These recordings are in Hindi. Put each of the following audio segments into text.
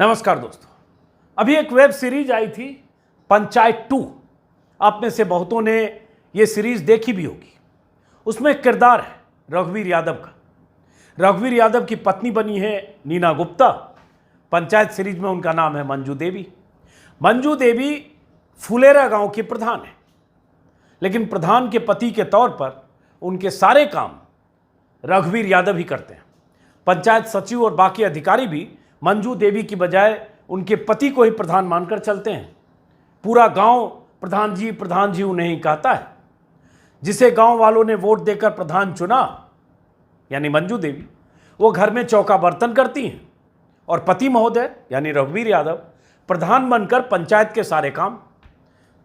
नमस्कार दोस्तों। अभी एक वेब सीरीज आई थी पंचायत 2। आप में से बहुतों ने ये सीरीज देखी भी होगी। उसमें एक किरदार है रघुवीर यादव का। रघुवीर यादव की पत्नी बनी है नीना गुप्ता। पंचायत सीरीज में उनका नाम है मंजू देवी। मंजू देवी फुलेरा गांव की प्रधान है, लेकिन प्रधान के पति के तौर पर उनके सारे काम रघुवीर यादव ही करते हैं। पंचायत सचिव और बाकी अधिकारी भी मंजू देवी की बजाय उनके पति को ही प्रधान मानकर चलते हैं। पूरा गांव प्रधान जी उन्हें ही कहता है। जिसे गांव वालों ने वोट देकर प्रधान चुना, यानी मंजू देवी, वो घर में चौका बर्तन करती हैं और पति महोदय यानी रघुवीर यादव प्रधान बनकर पंचायत के सारे काम,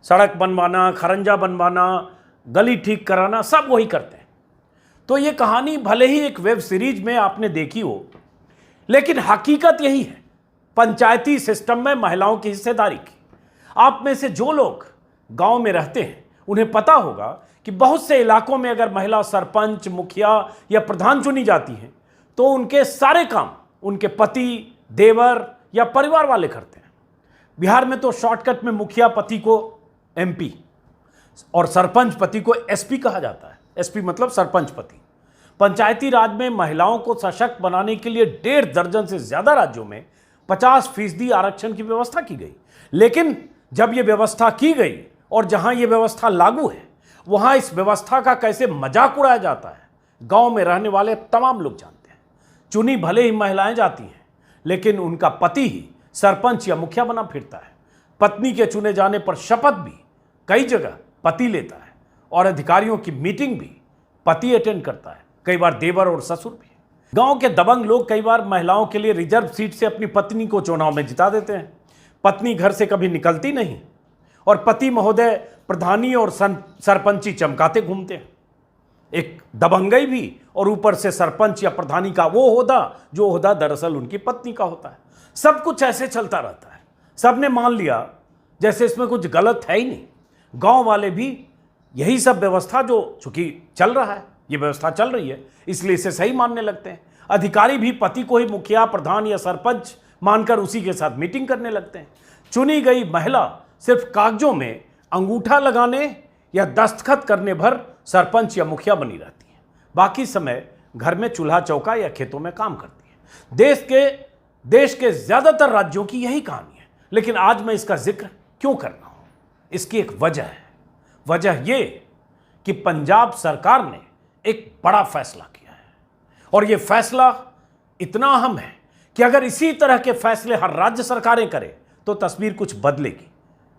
सड़क बनवाना, खरंजा बनवाना, गली ठीक कराना, सब वही करते हैं। तो ये कहानी भले ही एक वेब सीरीज में आपने देखी हो, लेकिन हकीकत यही है पंचायती सिस्टम में महिलाओं की हिस्सेदारी की। आप में से जो लोग गांव में रहते हैं उन्हें पता होगा कि बहुत से इलाकों में अगर महिला सरपंच, मुखिया या प्रधान चुनी जाती हैं तो उनके सारे काम उनके पति, देवर या परिवार वाले करते हैं। बिहार में तो शॉर्टकट में मुखिया पति को एमपी और सरपंच पति को एसपी कहा जाता है। एसपी मतलब सरपंच पति। पंचायती राज में महिलाओं को सशक्त बनाने के लिए 1.5 दर्जन से ज्यादा राज्यों में 50% आरक्षण की व्यवस्था की गई। लेकिन जब यह व्यवस्था की गई और जहां यह व्यवस्था लागू है, वहां इस व्यवस्था का कैसे मजाक उड़ाया जाता है, गांव में रहने वाले तमाम लोग जानते हैं। चुनी भले ही महिलाएं जाती हैं, लेकिन उनका पति ही सरपंच या मुखिया बना फिरता है। पत्नी के चुने जाने पर शपथ भी कई जगह पति लेता है और अधिकारियों की मीटिंग भी पति अटेंड करता है, कई बार देवर और ससुर भी। गांव के दबंग लोग कई बार महिलाओं के लिए रिजर्व सीट से अपनी पत्नी को चुनाव में जिता देते हैं। पत्नी घर से कभी निकलती नहीं और पति महोदय प्रधानी और सरपंची चमकाते घूमते हैं। एक दबंगई भी, और ऊपर से सरपंच या प्रधानी का वो ओहदा जो ओहदा दरअसल उनकी पत्नी का होता है। सब कुछ ऐसे चलता रहता है। सबने मान लिया जैसे इसमें कुछ गलत है ही नहीं। गांव वाले भी यही सब व्यवस्था जो चूंकि चल रहा है, ये व्यवस्था चल रही है, इसलिए इसे सही मानने लगते हैं। अधिकारी भी पति को ही मुखिया, प्रधान या सरपंच मानकर उसी के साथ मीटिंग करने लगते हैं। चुनी गई महिला सिर्फ कागजों में अंगूठा लगाने या दस्तखत करने भर सरपंच या मुखिया बनी रहती है। बाकी समय घर में चूल्हा चौका या खेतों में काम करती है। देश के ज्यादातर राज्यों की यही कहानी है, लेकिन आज मैं इसका जिक्र क्यों कर रहा हूं? इसकी एक वजह है। वजह यह कि पंजाब सरकार ने एक बड़ा फैसला किया है, और यह फैसला इतना अहम है कि अगर इसी तरह के फैसले हर राज्य सरकारें करें तो तस्वीर कुछ बदलेगी।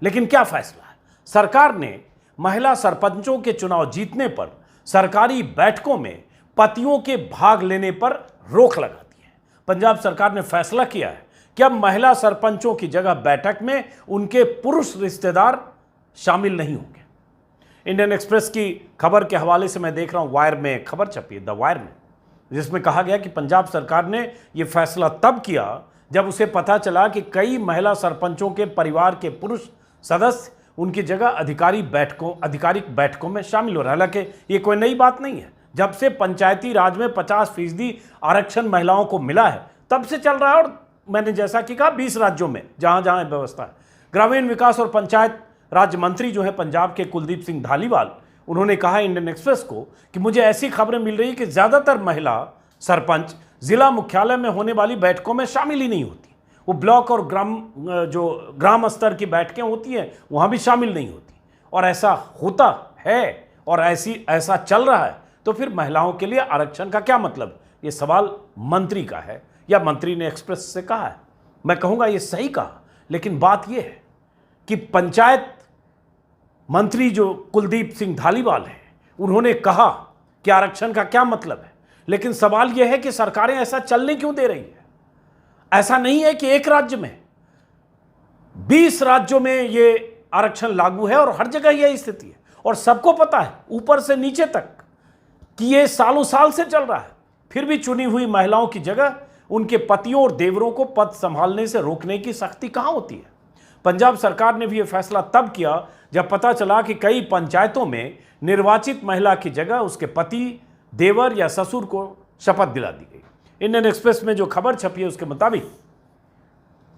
लेकिन क्या फैसला है? सरकार ने महिला सरपंचों के चुनाव जीतने पर सरकारी बैठकों में पतियों के भाग लेने पर रोक लगा दी है। पंजाब सरकार ने फैसला किया है कि अब महिला सरपंचों की जगह बैठक में उनके पुरुष रिश्तेदार शामिल नहीं होंगे। इंडियन एक्सप्रेस की खबर के हवाले से मैं देख रहा हूं, वायर में खबर छपी है, द वायर में, जिसमें कहा गया कि पंजाब सरकार ने यह फैसला तब किया जब उसे पता चला कि कई महिला सरपंचों के परिवार के पुरुष सदस्य उनकी जगह आधिकारिक बैठकों में शामिल हो रहे हैं। हालांकि ये कोई नई बात नहीं है। जब से पंचायती राज में 50% आरक्षण महिलाओं को मिला है तब से चल रहा है, और मैंने जैसा कि कहा 20 राज्यों में जहां जहां व्यवस्था है। ग्रामीण विकास और पंचायत राज्य मंत्री जो है पंजाब के कुलदीप सिंह धालीवाल, उन्होंने कहा इंडियन एक्सप्रेस को कि मुझे ऐसी खबरें मिल रही कि ज्यादातर महिला सरपंच जिला मुख्यालय में होने वाली बैठकों में शामिल ही नहीं होती। वो ब्लॉक और ग्राम स्तर की बैठकें होती हैं वहां भी शामिल नहीं होती। और ऐसा होता है और ऐसा चल रहा है तो फिर महिलाओं के लिए आरक्षण का क्या मतलब? ये सवाल मंत्री का है, या मंत्री ने एक्सप्रेस से कहा है। मैं कहूंगा ये सही कहा, लेकिन बात यह है कि पंचायत मंत्री जो कुलदीप सिंह धालीवाल हैं, उन्होंने कहा कि आरक्षण का क्या मतलब है, लेकिन सवाल यह है कि सरकारें ऐसा चलने क्यों दे रही है? ऐसा नहीं है कि एक राज्य में, 20 राज्यों में यह आरक्षण लागू है और हर जगह यह स्थिति है, और सबको पता है ऊपर से नीचे तक कि यह सालों साल से चल रहा है। फिर भी चुनी हुई महिलाओं की जगह उनके पतियों और देवरों को पद संभालने से रोकने की सख्ती कहां होती है? पंजाब सरकार ने भी यह फैसला तब किया जब पता चला कि कई पंचायतों में निर्वाचित महिला की जगह उसके पति, देवर या ससुर को शपथ दिला दी गई। इंडियन एक्सप्रेस में जो खबर छपी है उसके मुताबिक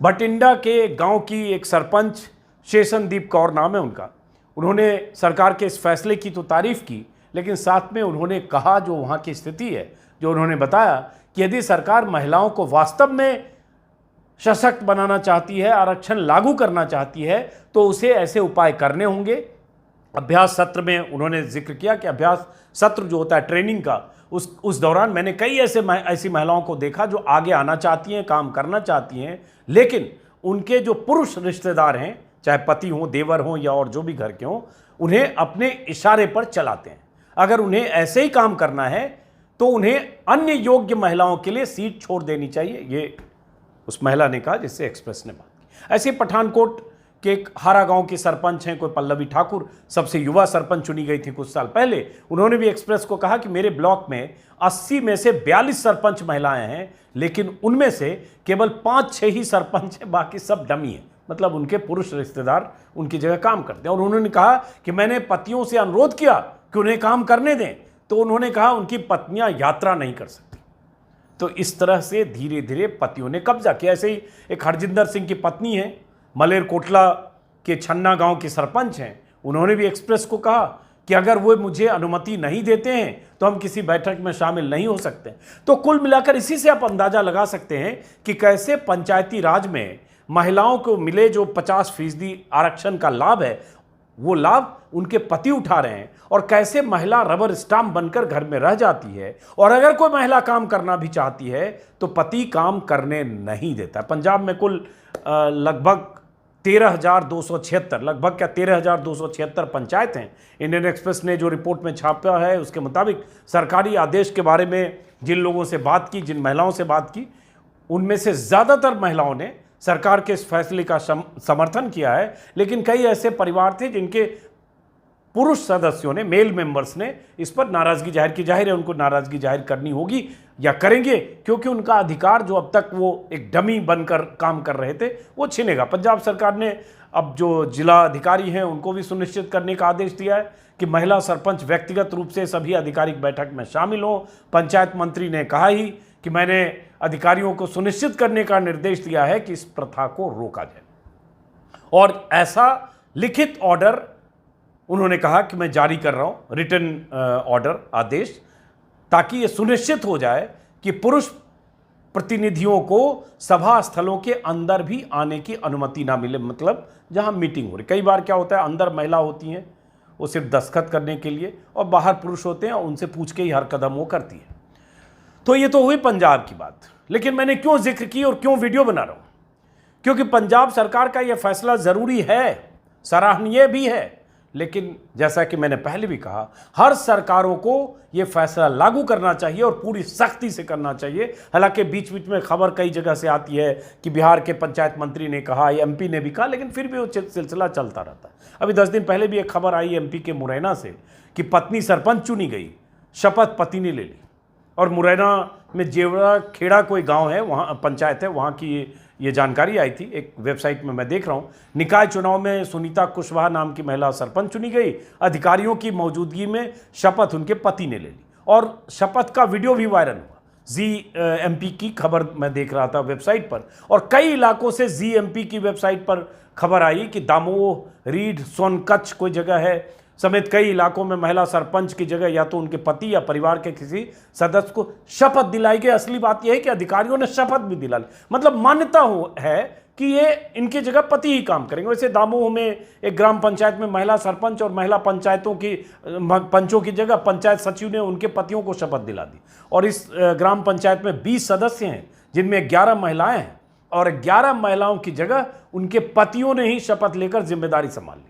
भटिंडा के गांव की एक सरपंच शेषनदीप कौर नाम है उनका, उन्होंने सरकार के इस फैसले की तो तारीफ की, लेकिन साथ में उन्होंने कहा जो वहाँ की स्थिति है, जो उन्होंने बताया कि यदि सरकार महिलाओं को वास्तव में सशक्त बनाना चाहती है, आरक्षण लागू करना चाहती है, तो उसे ऐसे उपाय करने होंगे। अभ्यास सत्र में उन्होंने जिक्र किया कि अभ्यास सत्र जो होता है ट्रेनिंग का, उस दौरान मैंने कई ऐसी महिलाओं को देखा जो आगे आना चाहती हैं, काम करना चाहती हैं, लेकिन उनके जो पुरुष रिश्तेदार हैं, चाहे पति हों, देवर हों या और जो भी घर के हों, उन्हें अपने इशारे पर चलाते हैं। अगर उन्हें ऐसे ही काम करना है तो उन्हें अन्य योग्य महिलाओं के लिए सीट छोड़ देनी चाहिए, ये उस महिला ने कहा जिससे एक्सप्रेस ने बात की। ऐसे पठानकोट के एक हारा गांव की सरपंच हैं कोई पल्लवी ठाकुर, सबसे युवा सरपंच चुनी गई थी कुछ साल पहले। उन्होंने भी एक्सप्रेस को कहा कि मेरे ब्लॉक में 80 में से 42 सरपंच महिलाएं हैं, लेकिन उनमें से केवल 5-6 ही सरपंच हैं, बाकी सब डमी हैं। मतलब उनके पुरुष रिश्तेदार उनकी जगह काम करते हैं। और उन्होंने कहा कि मैंने पतियों से अनुरोध किया कि उन्हें काम करने दें, तो उन्होंने कहा उनकी पत्नियां यात्रा नहीं कर सकती। तो इस तरह से धीरे धीरे पतियों ने कब्जा किया। ऐसे ही एक हरजिंदर सिंह की पत्नी है, मलेरकोटला के छन्ना गांव की सरपंच हैं, उन्होंने भी एक्सप्रेस को कहा कि अगर वो मुझे अनुमति नहीं देते हैं तो हम किसी बैठक में शामिल नहीं हो सकते। तो कुल मिलाकर इसी से आप अंदाजा लगा सकते हैं कि कैसे पंचायती राज में महिलाओं को मिले जो 50% आरक्षण का लाभ है, वो लाभ उनके पति उठा रहे हैं, और कैसे महिला रबर स्टाम्प बनकर घर में रह जाती है, और अगर कोई महिला काम करना भी चाहती है तो पति काम करने नहीं देता। पंजाब में कुल लगभग 13,276 लगभग क्या 13,276 पंचायत हैं। इंडियन एक्सप्रेस ने जो रिपोर्ट में छापा है उसके मुताबिक सरकारी आदेश के बारे में जिन लोगों से बात की, जिन महिलाओं से बात की, उनमें से ज़्यादातर महिलाओं ने सरकार के इस फैसले का समर्थन किया है। लेकिन कई ऐसे परिवार थे जिनके पुरुष सदस्यों ने, मेल मेंबर्स ने इस पर नाराजगी जाहिर की। जाहिर है उनको नाराजगी जाहिर करनी होगी या करेंगे, क्योंकि उनका अधिकार जो अब तक वो एक डमी बनकर काम कर रहे थे वो छिनेगा। पंजाब सरकार ने अब जो जिला अधिकारी हैं उनको भी सुनिश्चित करने का आदेश दिया है कि महिला सरपंच व्यक्तिगत रूप से सभी आधिकारिक बैठक में शामिल हों। पंचायत मंत्री ने कहा ही कि मैंने अधिकारियों को सुनिश्चित करने का निर्देश दिया है कि इस प्रथा को रोका जाए, और ऐसा लिखित ऑर्डर उन्होंने कहा कि मैं जारी कर रहा हूं, रिटन ऑर्डर, आदेश, ताकि ये सुनिश्चित हो जाए कि पुरुष प्रतिनिधियों को सभा स्थलों के अंदर भी आने की अनुमति ना मिले। मतलब जहां मीटिंग हो रही, कई बार क्या होता है अंदर महिला होती हैं वो सिर्फ दस्तखत करने के लिए, और बाहर पुरुष होते हैं, उनसे पूछ के ही हर कदम वो करती है। तो ये तो हुई पंजाब की बात। लेकिन मैंने क्यों जिक्र की और क्यों वीडियो बना रहा हूं? क्योंकि पंजाब सरकार का यह फैसला जरूरी है, सराहनीय भी है, लेकिन जैसा कि मैंने पहले भी कहा, हर सरकारों को यह फैसला लागू करना चाहिए और पूरी सख्ती से करना चाहिए। हालांकि बीच बीच में खबर कई जगह से आती है कि बिहार के पंचायत मंत्री ने कहा, एमपी ने भी कहा, लेकिन फिर भी वो सिलसिला चलता रहता है। अभी 10 दिन पहले भी एक खबर आई एमपी के मुरैना से कि पत्नी सरपंच चुनी गई, शपथ पति ने ले ली। और मुरैना में जेवरा खेड़ा कोई गांव है, वहाँ पंचायत है, वहाँ की ये जानकारी आई थी, एक वेबसाइट में मैं देख रहा हूँ। निकाय चुनाव में सुनीता कुशवाहा नाम की महिला सरपंच चुनी गई। अधिकारियों की मौजूदगी में शपथ उनके पति ने ले ली, और शपथ का वीडियो भी वायरल हुआ। ZMP की खबर मैं देख रहा था वेबसाइट पर, और कई इलाकों से ZMP की वेबसाइट पर खबर आई कि दामोह, रीढ़, सोनकच्छ कोई जगह है समेत कई इलाकों में महिला सरपंच की जगह या तो उनके पति या परिवार के किसी सदस्य को शपथ दिलाई गई। असली बात यह है कि अधिकारियों ने शपथ भी दिला ली, मतलब मान्यता है कि ये इनकी जगह पति ही काम करेंगे। वैसे दामोह में एक ग्राम पंचायत में महिला सरपंच और महिला पंचायतों की पंचों की जगह पंचायत सचिव ने उनके पतियों को शपथ दिला दी। और इस ग्राम पंचायत में 20 सदस्य हैं, जिनमें 11 महिलाएं हैं, और 11 महिलाओं की जगह उनके पतियों ने ही शपथ लेकर जिम्मेदारी संभाल ली।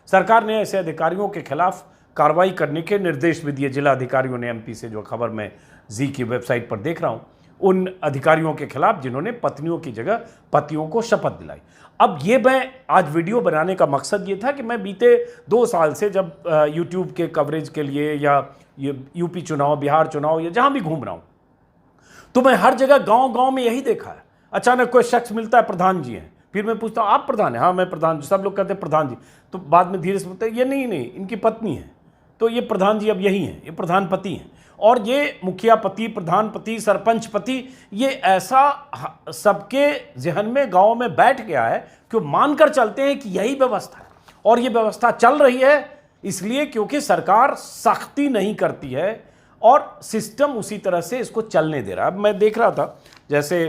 सरकार ने ऐसे अधिकारियों के खिलाफ कार्रवाई करने के निर्देश भी दिए। जिला अधिकारियों ने, एमपी से जो खबर मैं जी की वेबसाइट पर देख रहा हूं, उन अधिकारियों के खिलाफ जिन्होंने पत्नियों की जगह पतियों को शपथ दिलाई। अब ये मैं आज वीडियो बनाने का मकसद ये था कि मैं बीते 2 साल से जब यूट्यूब के कवरेज के लिए या यूपी चुनाव, बिहार चुनाव, या जहां भी घूम रहा हूं, तो मैं हर जगह गांव-गांव में यही देखा है। अचानक कोई शख्स मिलता है, प्रधान जी हैं, फिर मैं पूछता हूँ आप प्रधान हैं? हाँ मैं प्रधान जी। सब लोग कहते हैं प्रधान जी, तो बाद में धीरे से बोलते हैं ये नहीं, इनकी पत्नी है, तो ये प्रधान जी अब यही हैं, ये प्रधानपति हैं। और ये मुखिया पति, प्रधान पति, सरपंच पति, ये ऐसा सबके जहन में गांव में बैठ गया है कि मानकर चलते हैं कि यही व्यवस्था है। और ये व्यवस्था चल रही है इसलिए क्योंकि सरकार सख्ती नहीं करती है और सिस्टम उसी तरह से इसको चलने दे रहा है। अब मैं देख रहा था जैसे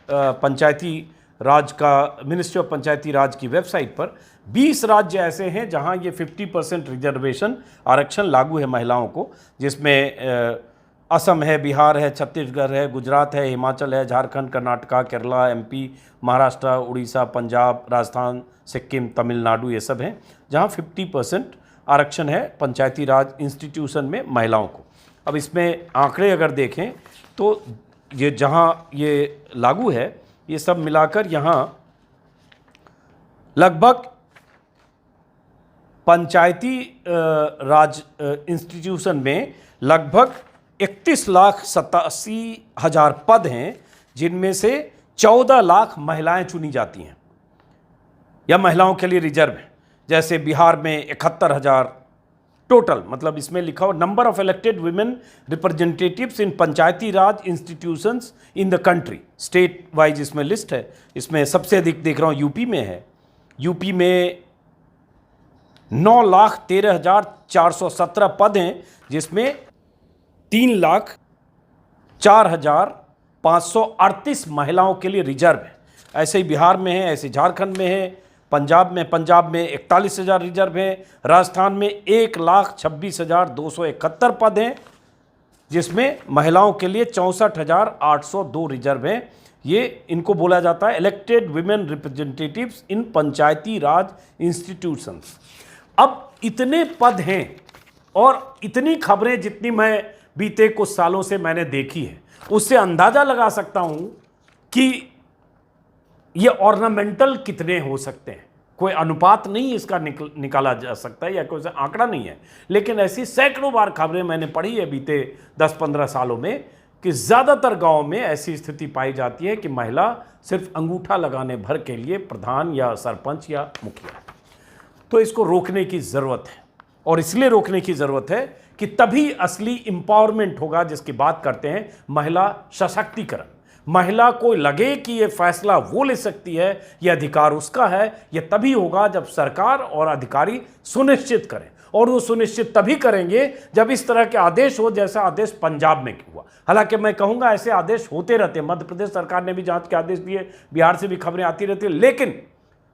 पंचायती राज का, मिनिस्ट्री ऑफ पंचायती राज की वेबसाइट पर 20 राज्य ऐसे हैं जहां ये 50% रिजर्वेशन आरक्षण लागू है महिलाओं को, जिसमें असम है, बिहार है, छत्तीसगढ़ है, गुजरात है, हिमाचल है, झारखंड, कर्नाटका, केरला, एमपी, महाराष्ट्र, उड़ीसा, पंजाब, राजस्थान, सिक्किम, तमिलनाडु, ये सब हैं जहां 50% आरक्षण है पंचायती राज इंस्टीट्यूशन में महिलाओं को। अब इसमें आंकड़े अगर देखें तो ये जहां ये लागू है, ये सब मिलाकर यहाँ लगभग पंचायती राज इंस्टीट्यूशन में लगभग 31,87,000 पद हैं, जिनमें से 14 लाख महिलाएं चुनी जाती हैं या महिलाओं के लिए रिजर्व है। जैसे बिहार में 71,000 टोटल, मतलब इसमें लिखा हो number of elected women representatives in Panchayati Raj institutions in the country, state wise इसमें लिस्ट है। इसमें सबसे अधिक देख रहा हूँ यूपी में है। यूपी में 9,13,417 पद हैं, जिसमें 3,04,538 महिलाओं के लिए रिजर्व है। ऐसे ही बिहार में है, ऐसे झारखंड में है, पंजाब में 41,000 रिजर्व हैं, राजस्थान में 1,26,271 पद हैं, जिसमें महिलाओं के लिए 64,802 रिजर्व हैं। ये इनको बोला जाता है इलेक्टेड वुमेन रिप्रेजेंटेटिव्स इन पंचायती राज इंस्टीट्यूशंस। अब इतने पद हैं और इतनी खबरें जितनी मैं बीते कुछ सालों से मैंने देखी है, उससे अंदाजा लगा सकता हूं कि ये ऑर्नामेंटल कितने हो सकते हैं। कोई अनुपात नहीं इसका निकाला जा सकता है या कोई आंकड़ा नहीं है, लेकिन ऐसी सैकड़ों बार खबरें मैंने पढ़ी है बीते 10-15 सालों में कि ज़्यादातर गांव में ऐसी स्थिति पाई जाती है कि महिला सिर्फ अंगूठा लगाने भर के लिए प्रधान या सरपंच या मुखिया। तो इसको रोकने की ज़रूरत है, और इसलिए रोकने की ज़रूरत है कि तभी असली एम्पावरमेंट होगा, जिसकी बात करते हैं महिला सशक्तिकरण। महिला को लगे कि ये फैसला वो ले सकती है, ये अधिकार उसका है, ये तभी होगा जब सरकार और अधिकारी सुनिश्चित करें। और वो सुनिश्चित तभी करेंगे जब इस तरह के आदेश हो, जैसा आदेश पंजाब में हुआ। हालांकि मैं कहूँगा ऐसे आदेश होते रहते हैं, मध्य प्रदेश सरकार ने भी जांच के आदेश दिए, बिहार से भी खबरें आती रहती है, लेकिन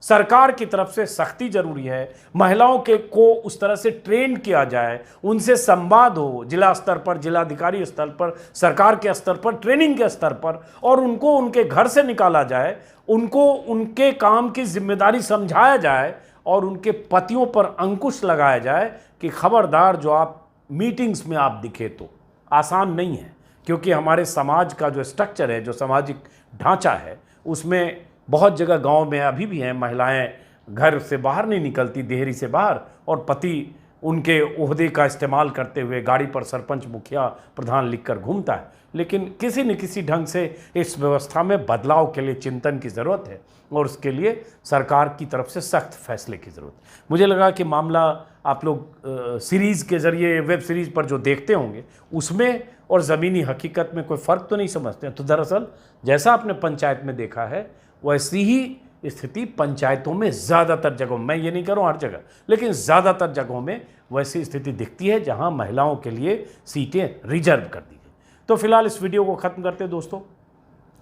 सरकार की तरफ से सख्ती जरूरी है। महिलाओं को उस तरह से ट्रेन किया जाए, उनसे संवाद हो जिला स्तर पर, जिलाधिकारी स्तर पर, सरकार के स्तर पर, ट्रेनिंग के स्तर पर, और उनको उनके घर से निकाला जाए, उनको उनके काम की जिम्मेदारी समझाया जाए और उनके पतियों पर अंकुश लगाया जाए कि खबरदार जो आप मीटिंग्स में आप दिखे तो आसान नहीं है, क्योंकि हमारे समाज का जो स्ट्रक्चर है, जो सामाजिक ढांचा है, उसमें बहुत जगह गांव में अभी भी हैं महिलाएं घर से बाहर नहीं निकलती, देहरी से बाहर, और पति उनके ओहदे का इस्तेमाल करते हुए गाड़ी पर सरपंच, मुखिया, प्रधान लिखकर घूमता है। लेकिन किसी न किसी ढंग से इस व्यवस्था में बदलाव के लिए चिंतन की ज़रूरत है, और उसके लिए सरकार की तरफ से सख्त फैसले की ज़रूरत है। मुझे लगा कि मामला आप लोग सीरीज़ के ज़रिए, वेब सीरीज़ पर जो देखते होंगे, उसमें और ज़मीनी हकीकत में कोई फ़र्क तो नहीं समझते हैं। तो दरअसल जैसा आपने पंचायत में देखा है, वैसी ही स्थिति पंचायतों में ज़्यादातर जगहों, मैं ये नहीं कह रहा हूँ हर जगह, लेकिन ज़्यादातर जगहों में वैसी स्थिति दिखती है जहाँ महिलाओं के लिए सीटें रिजर्व कर दी गई। तो फिलहाल इस वीडियो को ख़त्म करते हैं दोस्तों।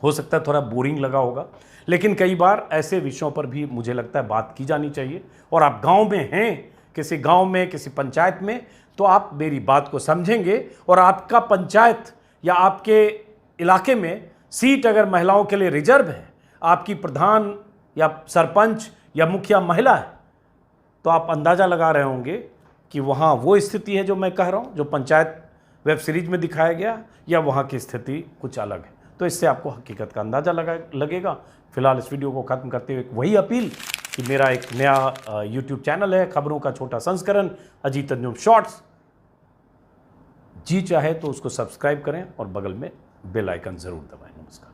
हो सकता है थोड़ा बोरिंग लगा होगा, लेकिन कई बार ऐसे विषयों पर भी मुझे लगता है बात की जानी चाहिए। और आप गाँव में हैं, किसी गाँव में, किसी पंचायत में, तो आप मेरी बात को समझेंगे, और आपका पंचायत या आपके इलाके में सीट अगर महिलाओं के लिए रिजर्व है, आपकी प्रधान या सरपंच या मुखिया महिला है, तो आप अंदाज़ा लगा रहे होंगे कि वहाँ वो स्थिति है जो मैं कह रहा हूँ, जो पंचायत वेब सीरीज में दिखाया गया, या वहाँ की स्थिति कुछ अलग है। तो इससे आपको हकीकत का अंदाज़ा लगेगा। फिलहाल इस वीडियो को ख़त्म करते हुए वही अपील कि मेरा एक नया यूट्यूब चैनल है, खबरों का छोटा संस्करण, अजीत अंजुम शॉर्ट्स, जी चाहे तो उसको सब्सक्राइब करें और बगल में बेल आइकन ज़रूर दबाएं। नमस्कार।